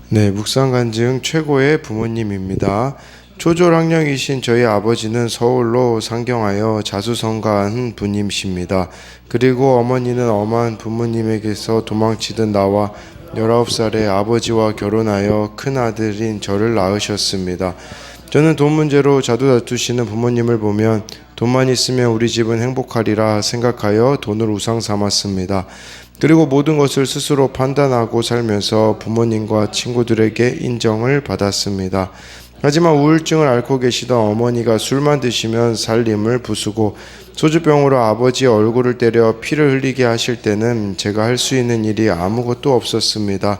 네, 묵상간증 최고의 부모님입니다. 초졸학령이신 저희 아버지는 서울로 상경하여 자수성가한 분이십니다. 그리고 어머니는 엄한 부모님에게서 도망치듯 나와 19살에 아버지와 결혼하여 큰아들인 저를 낳으셨습니다. 저는 돈 문제로 자주 다투시는 부모님을 보면 돈만 있으면 우리 집은 행복하리라 생각하여 돈을 우상 삼았습니다. 그리고 모든 것을 스스로 판단하고 살면서 부모님과 친구들에게 인정을 받았습니다. 하지만 우울증을 앓고 계시던 어머니가 술만 드시면 살림을 부수고 소주병으로 아버지의 얼굴을 때려 피를 흘리게 하실 때는 제가 할 수 있는 일이 아무것도 없었습니다.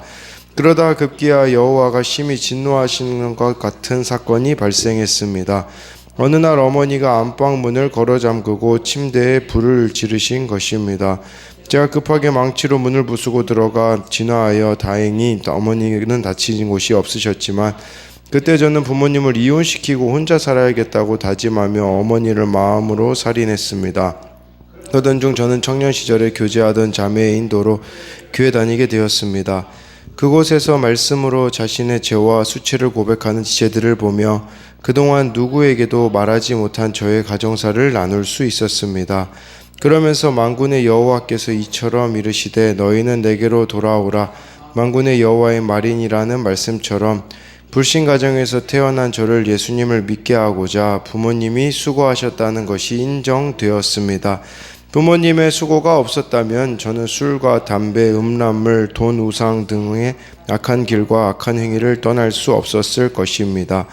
그러다 급기야 여호와가 심히 진노하시는 것 같은 사건이 발생했습니다. 어느 날 어머니가 안방 문을 걸어 잠그고 침대에 불을 지르신 것입니다. 제가 급하게 망치로 문을 부수고 들어가 진화하여 다행히 어머니는 다치는 곳이 없으셨지만 그때 저는 부모님을 이혼시키고 혼자 살아야겠다고 다짐하며 어머니를 마음으로 살인했습니다. 그러던 중 저는 청년 시절에 교제하던 자매의 인도로 교회 다니게 되었습니다. 그곳에서 말씀으로 자신의 죄와 수치를 고백하는 지체들을 보며 그동안 누구에게도 말하지 못한 저의 가정사를 나눌 수 있었습니다. 그러면서 만군의 여호와께서 이처럼 이르시되 너희는 내게로 돌아오라 만군의 여호와의 말이니라는 말씀처럼 불신 가정에서 태어난 저를 예수님을 믿게 하고자 부모님이 수고하셨다는 것이 인정되었습니다. 부모님의 수고가 없었다면 저는 술과 담배, 음란물, 돈, 우상 등의 악한 길과 악한 행위를 떠날 수 없었을 것입니다.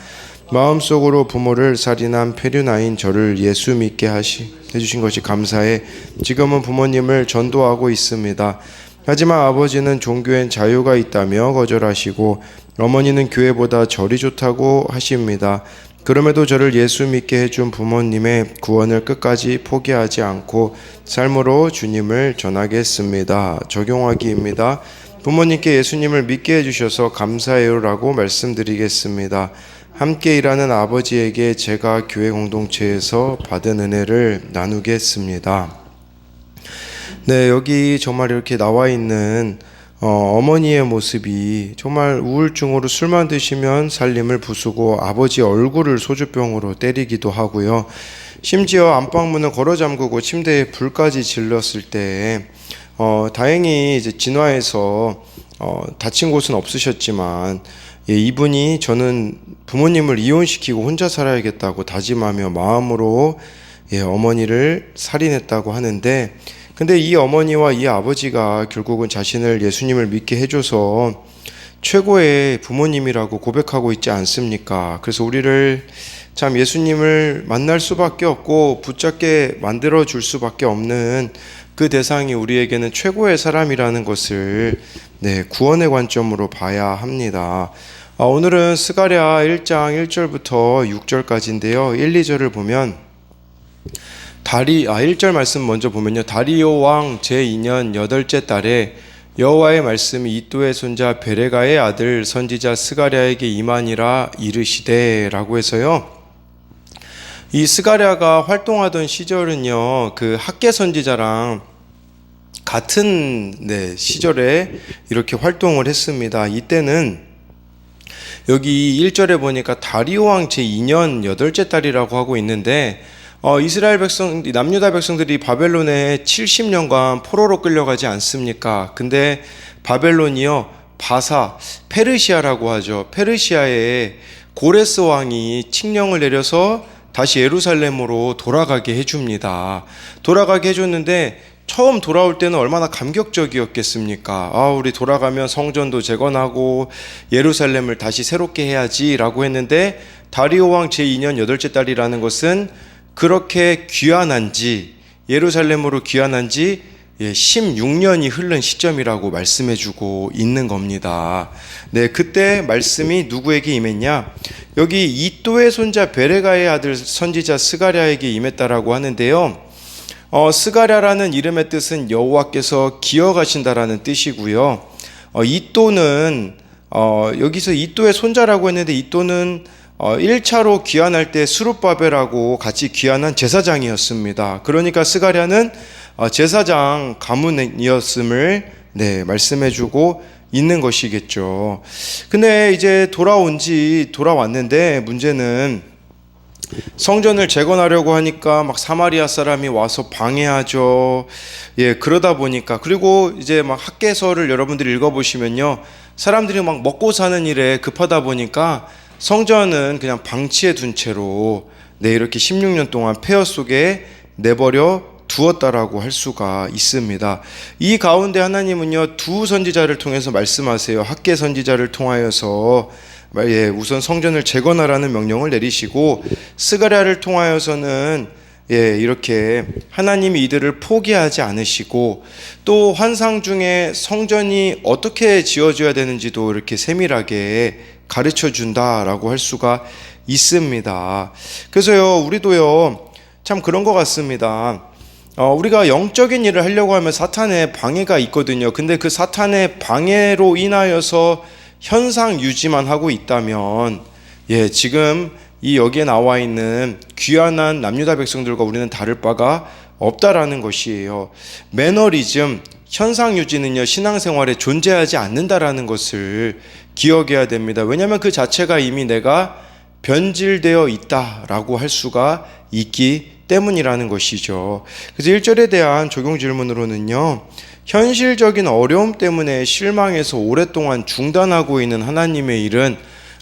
마음속으로 부모를 살인한 폐륜아인 저를 예수 믿게 해주신 것이 감사해 지금은 부모님을 전도하고 있습니다. 하지만 아버지는 종교엔 자유가 있다며 거절하시고 어머니는 교회보다 절이 좋다고 하십니다. 그럼에도 저를 예수 믿게 해준 부모님의 구원을 끝까지 포기하지 않고 삶으로 주님을 전하겠습니다. 적용하기입니다. 부모님께 예수님을 믿게 해주셔서 감사해요라고 말씀드리겠습니다. 함께 일하는 아버지에게 제가 교회 공동체에서 받은 은혜를 나누겠습니다. 네, 여기 정말 이렇게 나와 있는 어머니의 모습이 정말 우울증으로 술만 드시면 살림을 부수고 아버지 얼굴을 소주병으로 때리기도 하고요. 심지어 안방문을 걸어 잠그고 침대에 불까지 질렀을 때 다행히 이제 진화해서 다친 곳은 없으셨지만 이분이 저는 부모님을 이혼시키고 혼자 살아야겠다고 다짐하며 마음으로 어머니를 살인했다고 하는데 근데 이 어머니와 이 아버지가 결국은 자신을 예수님을 믿게 해줘서 최고의 부모님이라고 고백하고 있지 않습니까? 그래서 우리를 참 예수님을 만날 수밖에 없고 붙잡게 만들어줄 수밖에 없는 그 대상이 우리에게는 최고의 사람이라는 것을 구원의 관점으로 봐야 합니다. 오늘은 스가랴 1장 1절부터 6절까지인데요. 1, 2절을 보면 1절 말씀 먼저 보면요. 다리오 왕 제2년 8째 달에 여호와의 말씀이 이도의 손자 베레가의 아들 선지자 스가랴에게 임하니라 이르시되 라고 해서요. 이 스가랴가 활동하던 시절은요. 그 학개 선지자랑 같은 시절에 이렇게 활동을 했습니다. 이때는 여기 1절에 보니까 다리오 왕 제2년 8째 달이라고 하고 있는데 이스라엘 남유다 백성들이 바벨론에 70년간 포로로 끌려가지 않습니까? 근데 바벨론이요, 페르시아라고 하죠. 페르시아에 고레스 왕이 칙령을 내려서 다시 예루살렘으로 돌아가게 해줍니다. 돌아가게 해줬는데 처음 돌아올 때는 얼마나 감격적이었겠습니까? 우리 돌아가면 성전도 재건하고 예루살렘을 다시 새롭게 해야지 라고 했는데 다리오 왕 제2년 8째 달이라는 것은 그렇게 예루살렘으로 귀환한 지 16년이 흐른 시점이라고 말씀해주고 있는 겁니다. 그때 말씀이 누구에게 임했냐? 여기 이도의 손자 베레가의 아들 선지자 스가랴에게 임했다라고 하는데요. 스가랴라는 이름의 뜻은 여호와께서 기어가신다라는 뜻이고요. 이도는 여기서 이도의 손자라고 했는데 이도는 1차로 귀환할 때 스룹바벨하고 같이 귀환한 제사장이었습니다. 그러니까 스가랴는 제사장 가문이었음을 말씀해주고 있는 것이겠죠. 근데 이제 돌아왔는데 문제는 성전을 재건하려고 하니까 막 사마리아 사람이 와서 방해하죠. 예, 그러다 보니까, 그리고 이제 막 학개서를 여러분들이 읽어보시면요, 사람들이 막 먹고 사는 일에 급하다 보니까 성전은 그냥 방치해 둔 채로 이렇게 16년 동안 폐허 속에 내버려 두었다라고 할 수가 있습니다. 이 가운데 하나님은요, 두 선지자를 통해서 말씀하세요. 학개 선지자를 통하여서 우선 성전을 재건하라는 명령을 내리시고, 스가랴를 통하여서는 이렇게 하나님이 이들을 포기하지 않으시고, 또 환상 중에 성전이 어떻게 지어져야 되는지도 이렇게 세밀하게 가르쳐 준다라고 할 수가 있습니다. 그래서요, 우리도요, 참 그런 것 같습니다. 우리가 영적인 일을 하려고 하면 사탄의 방해가 있거든요. 근데 그 사탄의 방해로 인하여서 현상 유지만 하고 있다면, 지금 이 여기에 나와 있는 귀환한 남유다 백성들과 우리는 다를 바가 없다라는 것이에요. 매너리즘, 현상 유지는요, 신앙생활에 존재하지 않는다라는 것을 기억해야 됩니다. 왜냐하면 그 자체가 이미 내가 변질되어 있다라고 할 수가 있기 때문이라는 것이죠. 그래서 1절에 대한 적용 질문으로는요, 현실적인 어려움 때문에 실망해서 오랫동안 중단하고 있는 하나님의 일은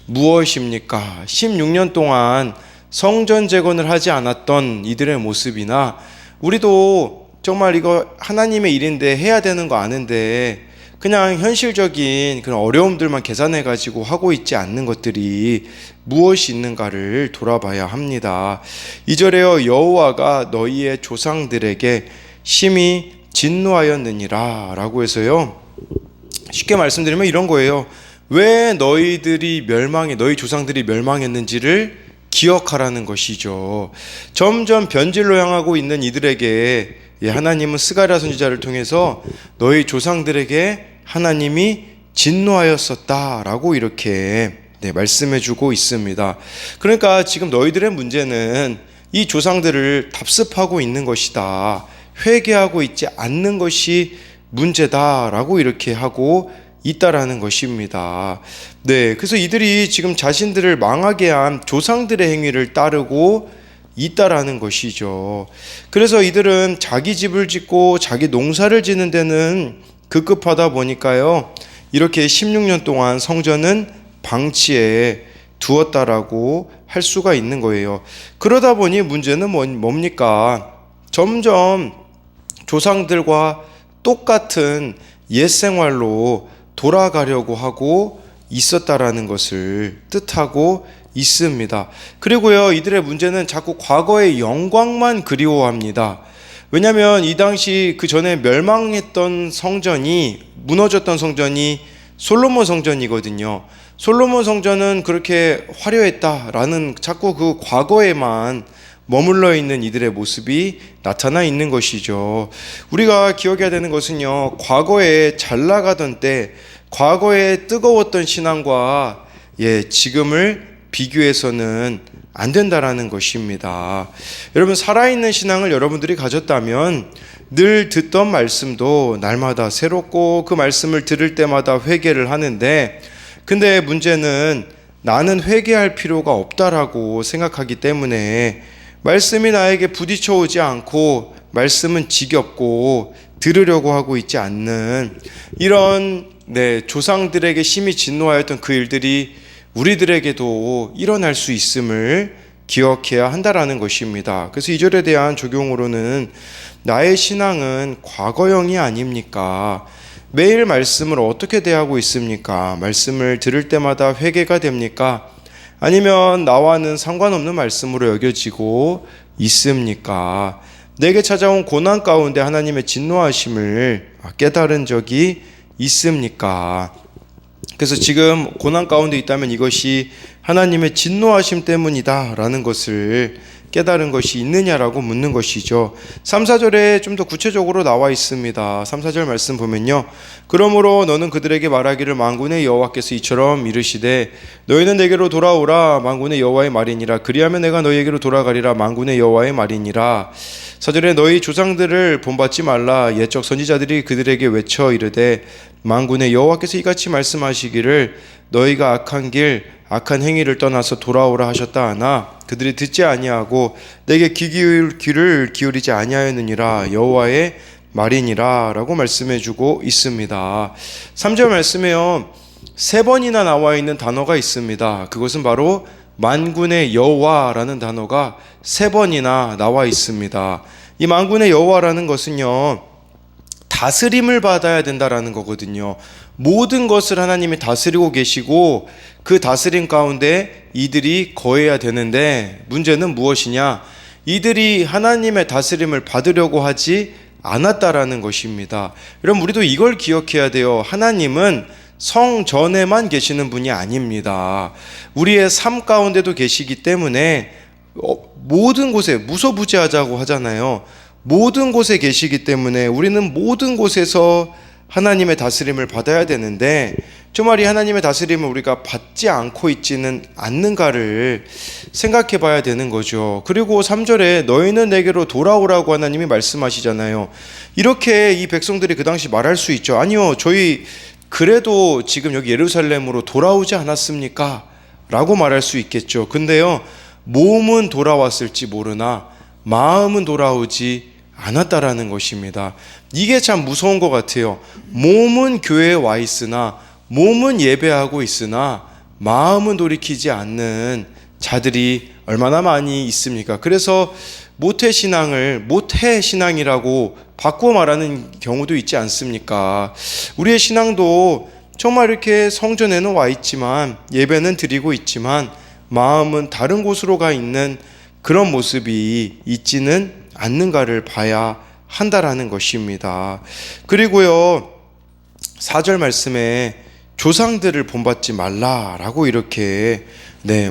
무엇입니까? 16년 동안 성전 재건을 하지 않았던 이들의 모습이나, 우리도 정말 이거 하나님의 일인데 해야 되는 거 아는데 그냥 현실적인 그런 어려움들만 계산해 가지고 하고 있지 않는 것들이 무엇이 있는가를 돌아봐야 합니다. 2절에요, 여호와가 너희의 조상들에게 심히 진노하였느니라 라고 해서요, 쉽게 말씀드리면 이런 거예요. 왜 너희 조상들이 멸망했는지를 기억하라는 것이죠. 점점 변질로 향하고 있는 이들에게 하나님은 스가랴 선지자를 통해서 너희 조상들에게 하나님이 진노하였었다라고 이렇게 말씀해주고 있습니다. 그러니까 지금 너희들의 문제는 이 조상들을 답습하고 있는 것이다, 회개하고 있지 않는 것이 문제다라고 이렇게 하고 있다라는 것입니다. 그래서 이들이 지금 자신들을 망하게 한 조상들의 행위를 따르고 있다라는 것이죠. 그래서 이들은 자기 집을 짓고 자기 농사를 짓는 데는 급급하다 보니까요, 이렇게 16년 동안 성전은 방치해 두었다라고 할 수가 있는 거예요. 그러다 보니 문제는 뭡니까? 점점 조상들과 똑같은 옛 생활로 돌아가려고 하고 있었다라는 것을 뜻하고 있습니다. 그리고요, 이들의 문제는 자꾸 과거의 영광만 그리워합니다. 왜냐하면 이 당시 그 전에 멸망했던 성전이, 무너졌던 성전이 솔로몬 성전이거든요. 솔로몬 성전은 그렇게 화려했다라는 자꾸 그 과거에만 머물러 있는 이들의 모습이 나타나 있는 것이죠. 우리가 기억해야 되는 것은요, 과거에 잘 나가던 때, 과거에 뜨거웠던 신앙과 지금을 비교해서는 안 된다라는 것입니다. 여러분, 살아있는 신앙을 여러분들이 가졌다면 늘 듣던 말씀도 날마다 새롭고, 그 말씀을 들을 때마다 회개를 하는데, 근데 문제는 나는 회개할 필요가 없다라고 생각하기 때문에 말씀이 나에게 부딪혀 오지 않고, 말씀은 지겹고 들으려고 하고 있지 않는 이런 조상들에게 심히 진노하였던 그 일들이 우리들에게도 일어날 수 있음을 기억해야 한다라는 것입니다. 그래서 2절에 대한 적용으로는 나의 신앙은 과거형이 아닙니까? 매일 말씀을 어떻게 대하고 있습니까? 말씀을 들을 때마다 회개가 됩니까? 아니면 나와는 상관없는 말씀으로 여겨지고 있습니까? 내게 찾아온 고난 가운데 하나님의 진노하심을 깨달은 적이 있습니까? 그래서 지금 고난 가운데 있다면 이것이 하나님의 진노하심 때문이다 라는 것을 깨달은 것이 있느냐라고 묻는 것이죠. 3, 4절에 좀 더 구체적으로 나와 있습니다. 3, 4절 말씀 보면요, 그러므로 너는 그들에게 말하기를 만군의 여호와께서 이처럼 이르시되 너희는 내게로 돌아오라 만군의 여호와의 말이니라. 그리하면 내가 너희에게로 돌아가리라 만군의 여호와의 말이니라. 4절에 너희 조상들을 본받지 말라. 옛적 선지자들이 그들에게 외쳐 이르되 만군의 여호와께서 이같이 말씀하시기를 너희가 악한 길 악한 행위를 떠나서 돌아오라 하셨다 하나 그들이 듣지 아니하고 내게 귀를 기울이지 아니하였느니라. 여호와의 말이니라 라고 말씀해 주고 있습니다. 3절 말씀에요, 3번이나 나와 있는 단어가 있습니다. 그것은 바로 만군의 여호와라는 단어가 3번이나 나와 있습니다. 이 만군의 여호와라는 것은요, 다스림을 받아야 된다라는 거거든요. 모든 것을 하나님이 다스리고 계시고 그 다스림 가운데 이들이 거해야 되는데, 문제는 무엇이냐? 이들이 하나님의 다스림을 받으려고 하지 않았다라는 것입니다. 여러분, 우리도 이걸 기억해야 돼요. 하나님은 성전에만 계시는 분이 아닙니다. 우리의 삶 가운데도 계시기 때문에 모든 곳에, 무소부지하자고 하잖아요. 모든 곳에 계시기 때문에 우리는 모든 곳에서 하나님의 다스림을 받아야 되는데, 정말 이 하나님의 다스림을 우리가 받지 않고 있지는 않는가를 생각해 봐야 되는 거죠. 그리고 3절에 너희는 내게로 돌아오라고 하나님이 말씀하시잖아요. 이렇게 이 백성들이 그 당시 말할 수 있죠. 아니요, 저희 그래도 지금 여기 예루살렘으로 돌아오지 않았습니까? 라고 말할 수 있겠죠. 근데요, 몸은 돌아왔을지 모르나 마음은 돌아오지 않았다라는 것입니다. 이게 참 무서운 것 같아요. 몸은 교회에 와 있으나, 몸은 예배하고 있으나 마음은 돌이키지 않는 자들이 얼마나 많이 있습니까? 그래서 모태신앙이라고 바꾸어 말하는 경우도 있지 않습니까? 우리의 신앙도 정말 이렇게 성전에는 와 있지만, 예배는 드리고 있지만 마음은 다른 곳으로 가 있는 그런 모습이 있지는 않는가를 봐야 한다라는 것입니다. 그리고요, 4절 말씀에 조상들을 본받지 말라라고 이렇게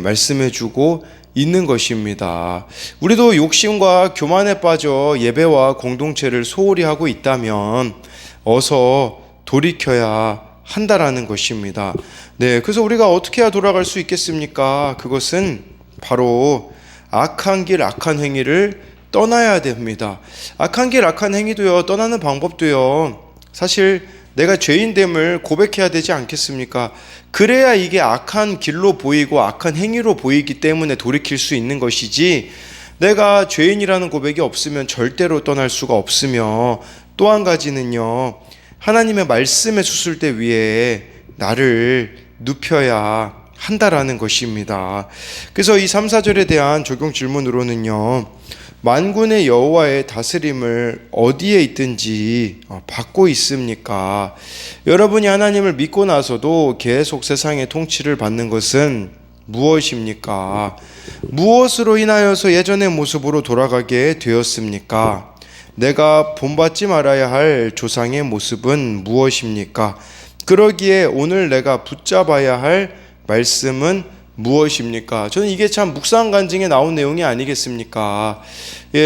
말씀해주고 있는 것입니다. 우리도 욕심과 교만에 빠져 예배와 공동체를 소홀히 하고 있다면 어서 돌이켜야 한다라는 것입니다. 그래서 우리가 어떻게 해야 돌아갈 수 있겠습니까? 그것은 바로 악한 길, 악한 행위를 떠나야 됩니다. 악한 길, 악한 행위도요, 떠나는 방법도요, 사실 내가 죄인됨을 고백해야 되지 않겠습니까? 그래야 이게 악한 길로 보이고 악한 행위로 보이기 때문에 돌이킬 수 있는 것이지, 내가 죄인이라는 고백이 없으면 절대로 떠날 수가 없으며, 또 한 가지는요, 하나님의 말씀의 수술대 위에 나를 눕혀야 한다라는 것입니다. 그래서 이 3, 4절에 대한 적용 질문으로는요, 만군의 여호와의 다스림을 어디에 있든지 받고 있습니까? 여러분이 하나님을 믿고 나서도 계속 세상의 통치를 받는 것은 무엇입니까? 무엇으로 인하여서 예전의 모습으로 돌아가게 되었습니까? 내가 본받지 말아야 할 조상의 모습은 무엇입니까? 그러기에 오늘 내가 붙잡아야 할 말씀은 무엇입니까? 저는 이게 참 묵상간증에 나온 내용이 아니겠습니까?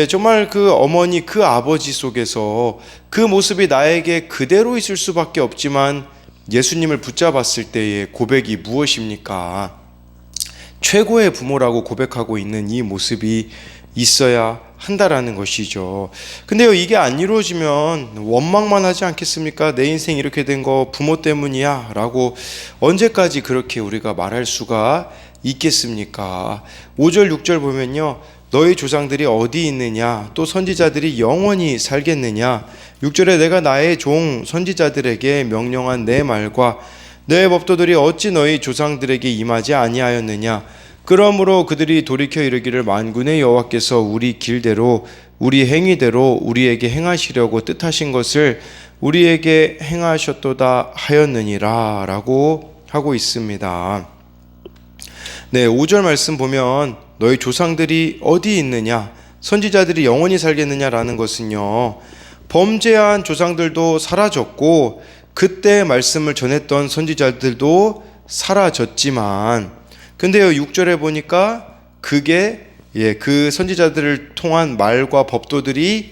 정말 그 어머니, 그 아버지 속에서 그 모습이 나에게 그대로 있을 수밖에 없지만 예수님을 붙잡았을 때의 고백이 무엇입니까? 최고의 부모라고 고백하고 있는 이 모습이 있어야 한다라는 것이죠. 근데요, 이게 안 이루어지면 원망만 하지 않겠습니까? 내 인생 이렇게 된 거 부모 때문이야 라고 언제까지 그렇게 우리가 말할 수가 있겠습니까? 5절 6절 보면요, 너희 조상들이 어디 있느냐, 또 선지자들이 영원히 살겠느냐. 6절에 내가 나의 종 선지자들에게 명령한 내 말과 내 법도들이 어찌 너희 조상들에게 임하지 아니하였느냐. 그러므로 그들이 돌이켜 이르기를 만군의 여호와께서 우리 길대로 우리 행위대로 우리에게 행하시려고 뜻하신 것을 우리에게 행하셨도다 하였느니라 라고 하고 있습니다. 5절 말씀 보면 너희 조상들이 어디 있느냐, 선지자들이 영원히 살겠느냐라는 것은요, 범죄한 조상들도 사라졌고 그때 말씀을 전했던 선지자들도 사라졌지만 근데요 6절에 보니까 그게 그 선지자들을 통한 말과 법도들이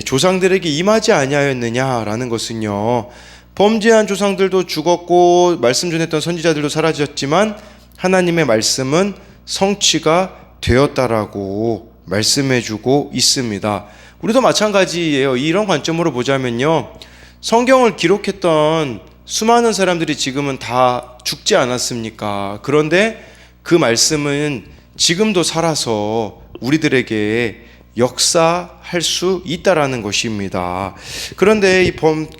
조상들에게 임하지 아니하였느냐라는 것은요, 범죄한 조상들도 죽었고 말씀 전했던 선지자들도 사라졌지만 하나님의 말씀은 성취가 되었다라고 말씀해주고 있습니다. 우리도 마찬가지예요. 이런 관점으로 보자면요, 성경을 기록했던 수많은 사람들이 지금은 다 죽지 않았습니까? 그런데 그 말씀은 지금도 살아서 우리들에게 역사할 수 있다라는 것입니다. 그런데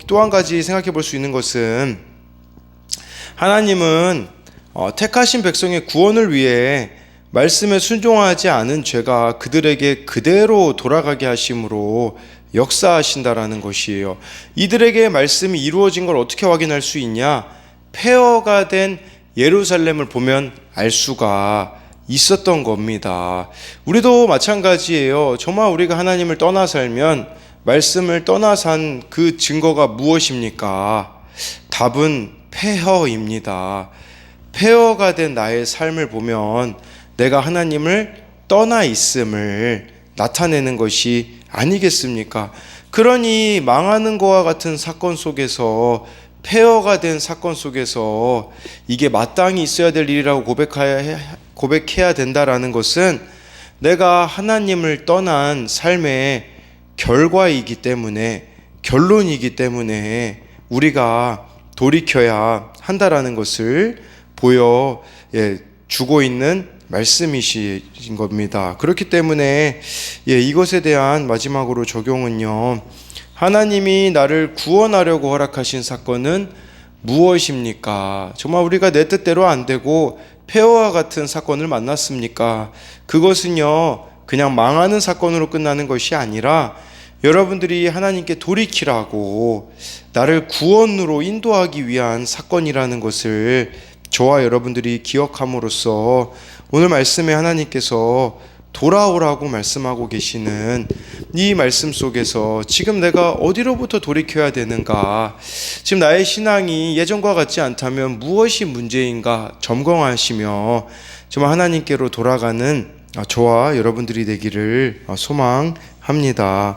또 한 가지 생각해 볼 수 있는 것은, 하나님은 택하신 백성의 구원을 위해 말씀에 순종하지 않은 죄가 그들에게 그대로 돌아가게 하심으로 역사하신다라는 것이에요. 이들에게 말씀이 이루어진 걸 어떻게 확인할 수 있냐? 폐허가 된 예루살렘을 보면 알 수가 있었던 겁니다. 우리도 마찬가지예요. 정말 우리가 하나님을 떠나 살면, 말씀을 떠나 산 그 증거가 무엇입니까? 답은 폐허입니다. 폐허가 된 나의 삶을 보면 내가 하나님을 떠나 있음을 나타내는 것이 아니겠습니까? 그러니 망하는 것과 같은 사건 속에서, 폐허가 된 사건 속에서 이게 마땅히 있어야 될 일이라고 고백해야 된다라는 것은 내가 하나님을 떠난 삶의 결과이기 때문에, 결론이기 때문에 우리가 돌이켜야 한다라는 것을 보여주고 있는 말씀이신 겁니다. 그렇기 때문에 이것에 대한 마지막으로 적용은요, 하나님이 나를 구원하려고 허락하신 사건은 무엇입니까? 정말 우리가 내 뜻대로 안 되고 폐허와 같은 사건을 만났습니까? 그것은요, 그냥 망하는 사건으로 끝나는 것이 아니라 여러분들이 하나님께 돌이키라고 나를 구원으로 인도하기 위한 사건이라는 것을 저와 여러분들이 기억함으로써 오늘 말씀에 하나님께서 돌아오라고 말씀하고 계시는 이 말씀 속에서 지금 내가 어디로부터 돌이켜야 되는가, 지금 나의 신앙이 예전과 같지 않다면 무엇이 문제인가 점검하시며 정말 하나님께로 돌아가는 저와 여러분들이 되기를 소망합니다.